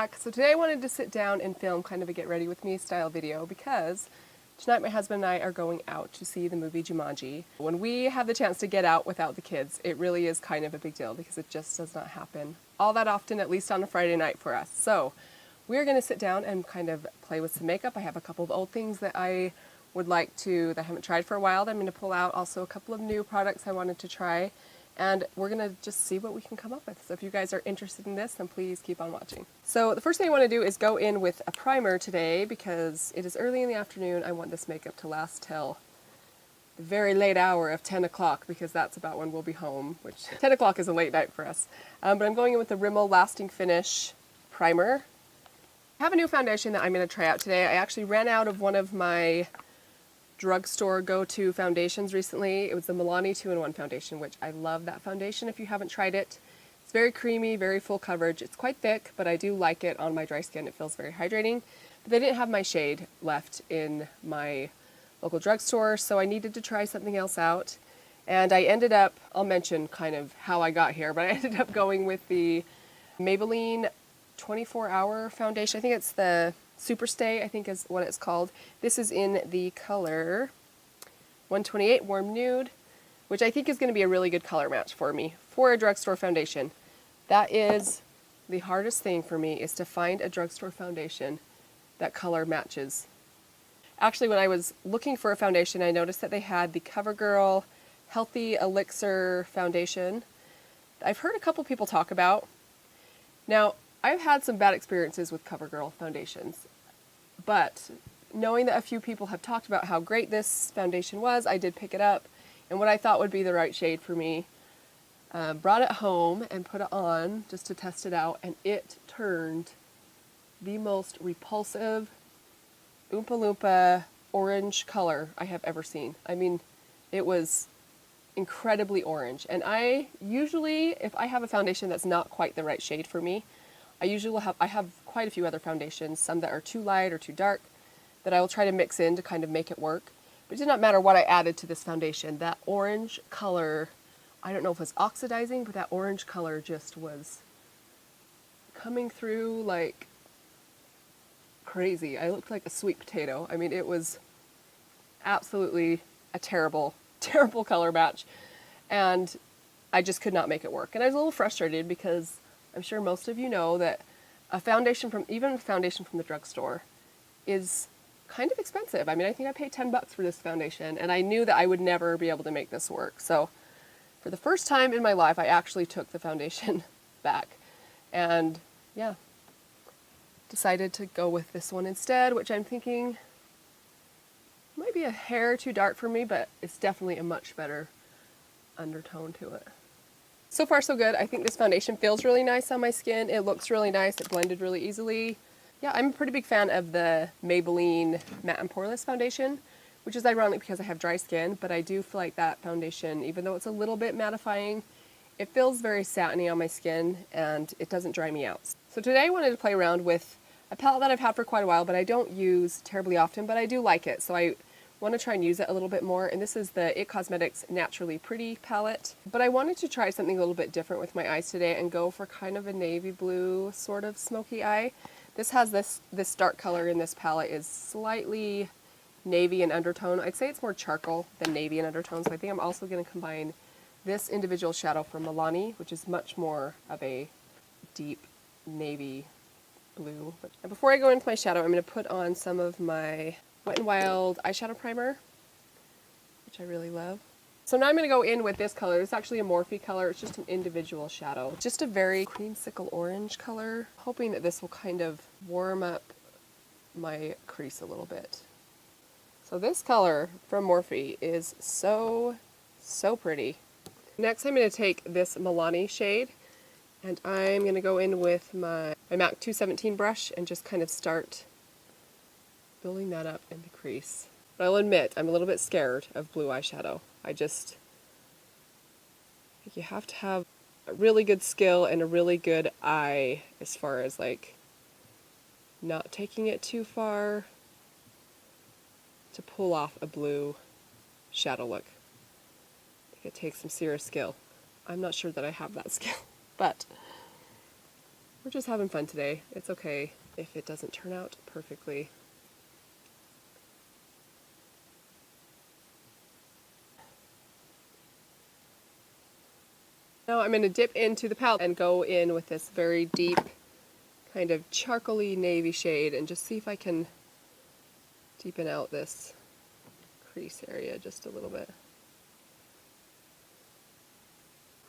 back. So today I wanted to sit down and film kind of a get ready with me style video because tonight my husband and I are going out to see the movie Jumanji. When we have the chance to get out without the kids, it really is kind of a big deal because it just does not happen all that often, at least on a Friday night for us. So we're going to sit down and kind of play with some makeup. I have a couple of old things that I would like to, that I haven't tried for a while, that I'm going to pull out. Also a couple of new products I wanted to try. And we're going to just see what we can come up with. So if you guys are interested in this, then please keep on watching. So the first thing I want to do is go in with a primer today because it is early in the afternoon. I want this makeup to last till the very late hour of 10 o'clock because that's about when we'll be home, which 10 o'clock is a late night for us. But I'm going in with the Rimmel Lasting Finish primer. I have a new foundation that I'm going to try out today. I actually ran out of one of my drugstore go-to foundations recently. It was the Milani 2-in-1 foundation, which I love that foundation if you haven't tried it. It's very creamy, very full coverage. It's quite thick, but I do like it on my dry skin. It feels very hydrating. But they didn't have my shade left in my local drugstore, so I needed to try something else out. And I ended up, I'll mention kind of how I got here, but I ended up going with the Maybelline 24-hour foundation. I think it's the Superstay, I think is what it's called. This is in the color 128 Warm Nude, which I think is going to be a really good color match for me for a drugstore foundation. That is the hardest thing for me, is to find a drugstore foundation that color matches. Actually, when I was looking for a foundation, I noticed that they had the CoverGirl Healthy Elixir foundation. I've heard a couple people talk about. Now, I've had some bad experiences with CoverGirl foundations, but knowing that a few people have talked about how great this foundation was, I did pick it up, and what I thought would be the right shade for me, brought it home and put it on just to test it out, and it turned the most repulsive Oompa Loompa orange color I have ever seen. I mean, it was incredibly orange, and I usually, if I have a foundation that's not quite the right shade for me, I have quite a few other foundations, some that are too light or too dark, that I will try to mix in to kind of make it work. But it did not matter what I added to this foundation. That orange color, I don't know if it was oxidizing, but that orange color just was coming through like crazy. I looked like a sweet potato. I mean, it was absolutely a terrible, terrible color match. And I just could not make it work. And I was a little frustrated because I'm sure most of you know that even a foundation from the drugstore is kind of expensive. I mean, I think I paid $10 for this foundation, and I knew that I would never be able to make this work. So for the first time in my life, I actually took the foundation back and, yeah, decided to go with this one instead, which I'm thinking might be a hair too dark for me, but it's definitely a much better undertone to it. So far, so good. I think this foundation feels really nice on my skin. It looks really nice. It blended really easily. Yeah, I'm a pretty big fan of the Maybelline Matte and Poreless foundation, which is ironic because I have dry skin, but I do feel like that foundation, even though it's a little bit mattifying, it feels very satiny on my skin and it doesn't dry me out. So today I wanted to play around with a palette that I've had for quite a while, but I don't use terribly often, but I do like it. So I want to try and use it a little bit more, and this is the IT Cosmetics Naturally Pretty palette. But I wanted to try something a little bit different with my eyes today and go for kind of a navy blue sort of smoky eye. This has this dark color in this palette is slightly navy in undertone. I'd say it's more charcoal than navy in undertone, so I think I'm also going to combine this individual shadow from Milani, which is much more of a deep navy blue. And before I go into my shadow, I'm going to put on some of my Wet n Wild eyeshadow primer, which I really love. So now I'm going to go in with this color. It's actually a Morphe color. It's just an individual shadow. Just a very creamsicle orange color. Hoping that this will kind of warm up my crease a little bit. So this color from Morphe is so, so pretty. Next I'm going to take this Milani shade, and I'm going to go in with my MAC 217 brush and just kind of start building that up in the crease. But I'll admit, I'm a little bit scared of blue eyeshadow. I think you have to have a really good skill and a really good eye as far as like not taking it too far to pull off a blue shadow look. I think it takes some serious skill. I'm not sure that I have that skill, but We're just having fun today. It's okay if it doesn't turn out perfectly. Now I'm going to dip into the palette and go in with this very deep kind of charcoaly navy shade and just see if I can deepen out this crease area just a little bit.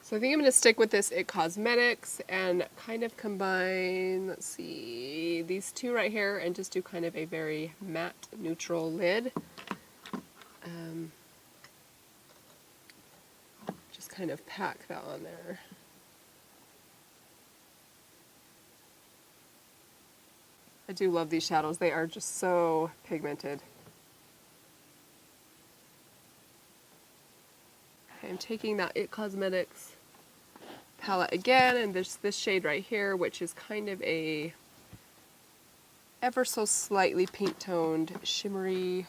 So I think I'm going to stick with this IT Cosmetics and kind of combine, let's see, these two right here and just do kind of a very matte neutral lid. Just kind of pack that on there. I do love these shadows. They are just so pigmented. Okay, I'm taking that IT Cosmetics palette again, and there's this shade right here, which is kind of a ever so slightly pink toned, shimmery,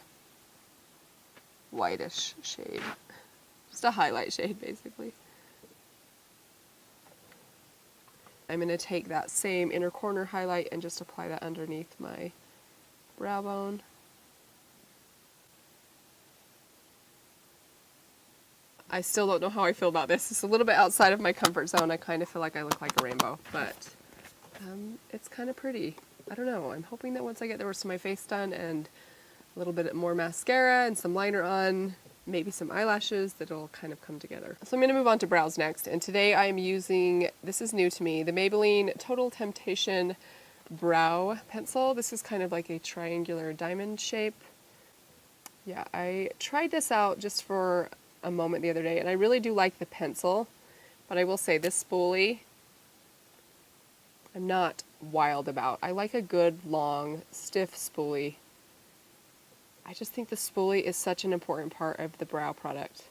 whitish shade. Just a highlight shade, basically. I'm going to take that same inner corner highlight and just apply that underneath my brow bone. I still don't know how I feel about this. It's a little bit outside of my comfort zone. I kind of feel like I look like a rainbow, but it's kind of pretty. I don't know. I'm hoping that once I get the rest of my face done and a little bit more mascara and some liner on, maybe some eyelashes, that it'll kind of come together. So I'm going to move on to brows next, and today I'm using, this is new to me, the Maybelline Total Temptation Brow Pencil. This is kind of like a triangular diamond shape. Yeah, I tried this out just for a moment the other day, and I really do like the pencil, but I will say this spoolie I'm not wild about. I like a good long stiff spoolie. I just think the spoolie is such an important part of the brow product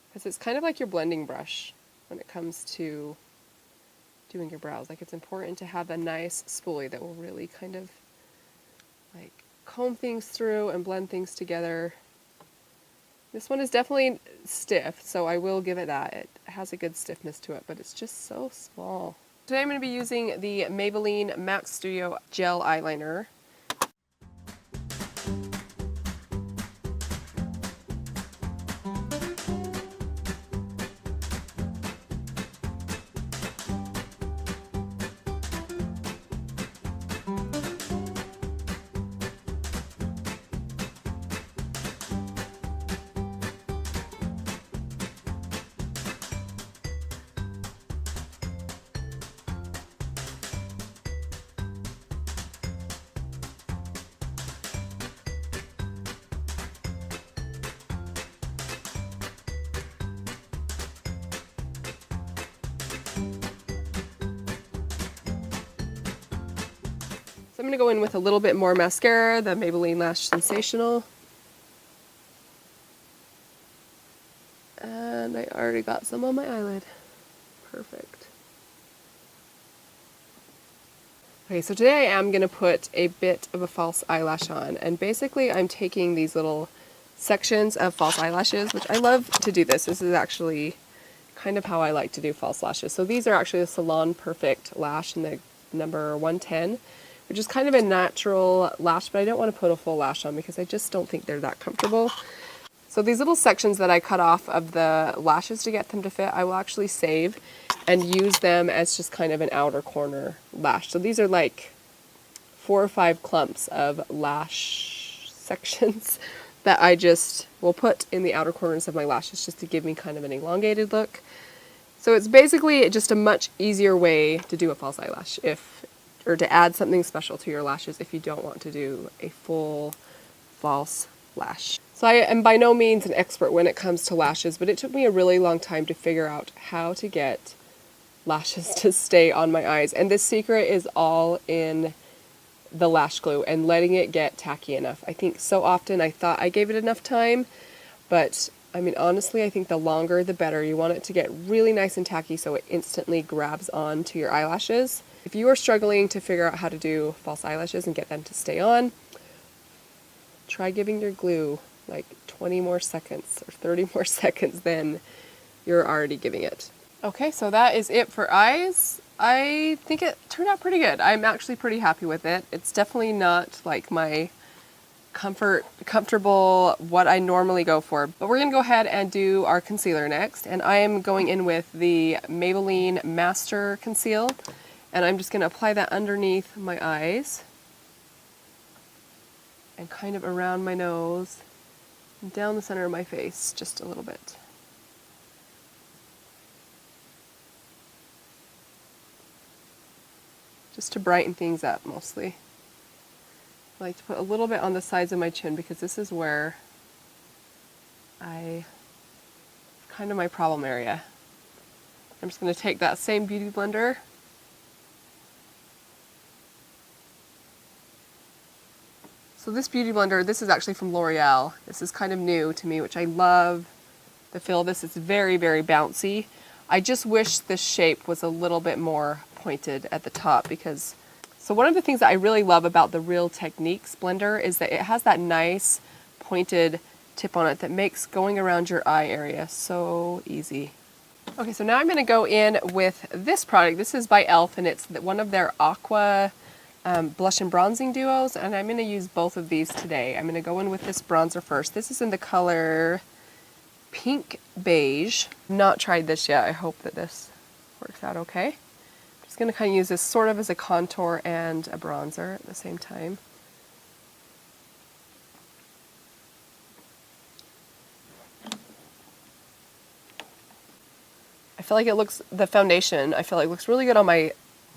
because it's kind of like your blending brush when it comes to doing your brows. Like, it's important to have a nice spoolie that will really kind of like comb things through and blend things together. This one is definitely stiff, so I will give it that. It has a good stiffness to it, but it's just so small. Today I'm going to be using the Maybelline Max Studio Gel Eyeliner. I'm going to go in with a little bit more mascara, the Maybelline Lash Sensational. And I already got some on my eyelid. Perfect. Okay, so today I am going to put a bit of a false eyelash on. And basically I'm taking these little sections of false eyelashes, which I love to do this. This is actually kind of how I like to do false lashes. So these are actually the Salon Perfect lash in the number 110. Which is kind of a natural lash, but I don't want to put a full lash on because I just don't think they're that comfortable. So these little sections that I cut off of the lashes to get them to fit, I will actually save and use them as just kind of an outer corner lash. So these are like 4 or 5 clumps of lash sections that I just will put in the outer corners of my lashes just to give me kind of an elongated look. So it's basically just a much easier way to do a false eyelash or to add something special to your lashes if you don't want to do a full false lash. So I am by no means an expert when it comes to lashes, but it took me a really long time to figure out how to get lashes to stay on my eyes. And the secret is all in the lash glue and letting it get tacky enough. I think so often I thought I gave it enough time, but I mean, honestly, I think the longer the better. You want it to get really nice and tacky so it instantly grabs on to your eyelashes. If you are struggling to figure out how to do false eyelashes and get them to stay on, try giving your glue like 20 more seconds or 30 more seconds than you're already giving it. Okay, so that is it for eyes. I think it turned out pretty good. I'm actually pretty happy with it. It's definitely not like my comfortable, what I normally go for. But we're gonna go ahead and do our concealer next. And I am going in with the Maybelline Master Conceal. And I'm just gonna apply that underneath my eyes. And kind of around my nose. And down the center of my face, just a little bit. Just to brighten things up mostly. I like to put a little bit on the sides of my chin because this is where kind of my problem area. I'm just going to take that same Beauty Blender So this Beauty Blender, this is actually from L'Oreal. This is kind of new to me, which I love the feel of this. It's very, very bouncy. I just wish this shape was a little bit more pointed at the top because, so one of the things that I really love about the Real Techniques blender is that it has that nice pointed tip on it that makes going around your eye area so easy. Okay, so now I'm going to go in with this product. This is by e.l.f. and it's one of their Aqua blush and bronzing duos, and I'm going to use both of these today. I'm going to go in with this bronzer first. This is in the color Pink Beige. Not tried this yet. I hope that this works out okay. I'm just going to kind of use this sort of as a contour and a bronzer at the same time. I feel like it looks, the foundation, I feel like looks really good on my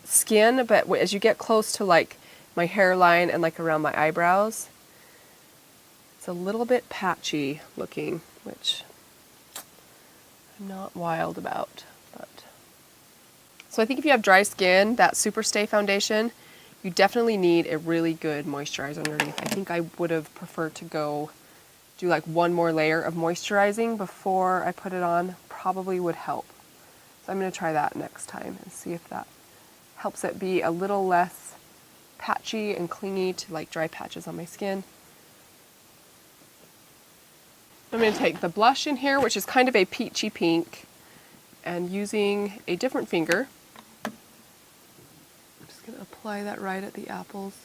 skin, but as you get close to like my hairline and like around my eyebrows, it's a little bit patchy looking, which I'm not wild about. But so I think if you have dry skin, that Superstay foundation, you definitely need a really good moisturizer underneath. I think I would have preferred to go do like one more layer of moisturizing before I put it on. Probably would help. So I'm going to try that next time and see if that helps it be a little less patchy and clingy to like dry patches on my skin. I'm going to take the blush in here, which is kind of a peachy pink, and using a different finger, I'm just going to apply that right at the apples.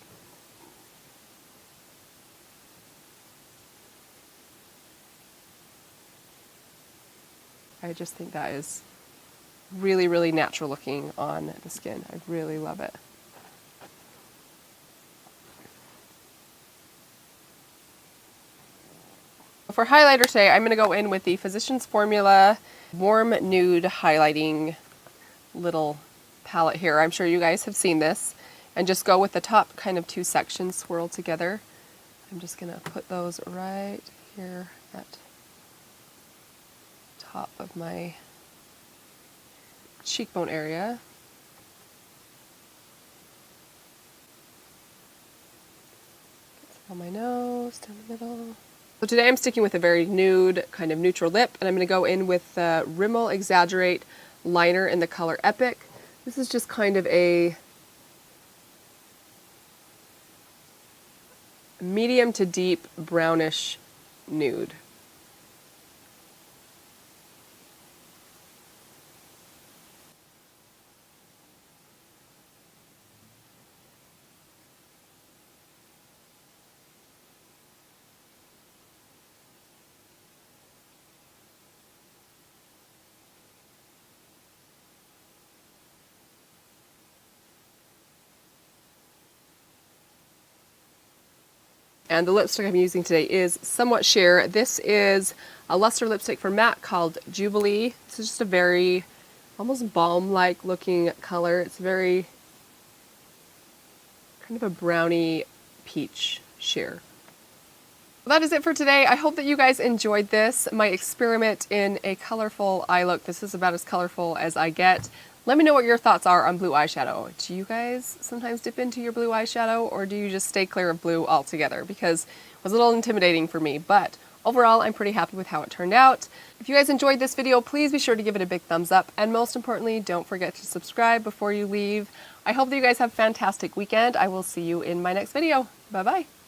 I just think that is really, really natural looking on the skin. I really love it. For highlighter today, I'm going to go in with the Physicians Formula Warm Nude Highlighting little palette here. I'm sure you guys have seen this. And just go with the top kind of two sections swirled together. I'm just going to put those right here at the top of my cheekbone area. Get some on my nose, down the middle. So today I'm sticking with a very nude, kind of neutral lip, and I'm going to go in with the Rimmel Exaggerate liner in the color Epic. This is just kind of a medium to deep brownish nude. And the lipstick I'm using today is Somewhat Sheer. This is a luster lipstick from MAC called Jubilee. This is just a very almost balm-like looking color. It's very kind of a brownie peach sheer. Well, that is it for today. I hope that you guys enjoyed this, my experiment in a colorful eye look. This is about as colorful as I get. Let me know what your thoughts are on blue eyeshadow. Do you guys sometimes dip into your blue eyeshadow, or do you just stay clear of blue altogether? Because it was a little intimidating for me, but overall I'm pretty happy with how it turned out. If you guys enjoyed this video, please be sure to give it a big thumbs up, and most importantly, don't forget to subscribe before you leave. I hope that you guys have a fantastic weekend. I will see you in my next video. Bye-bye.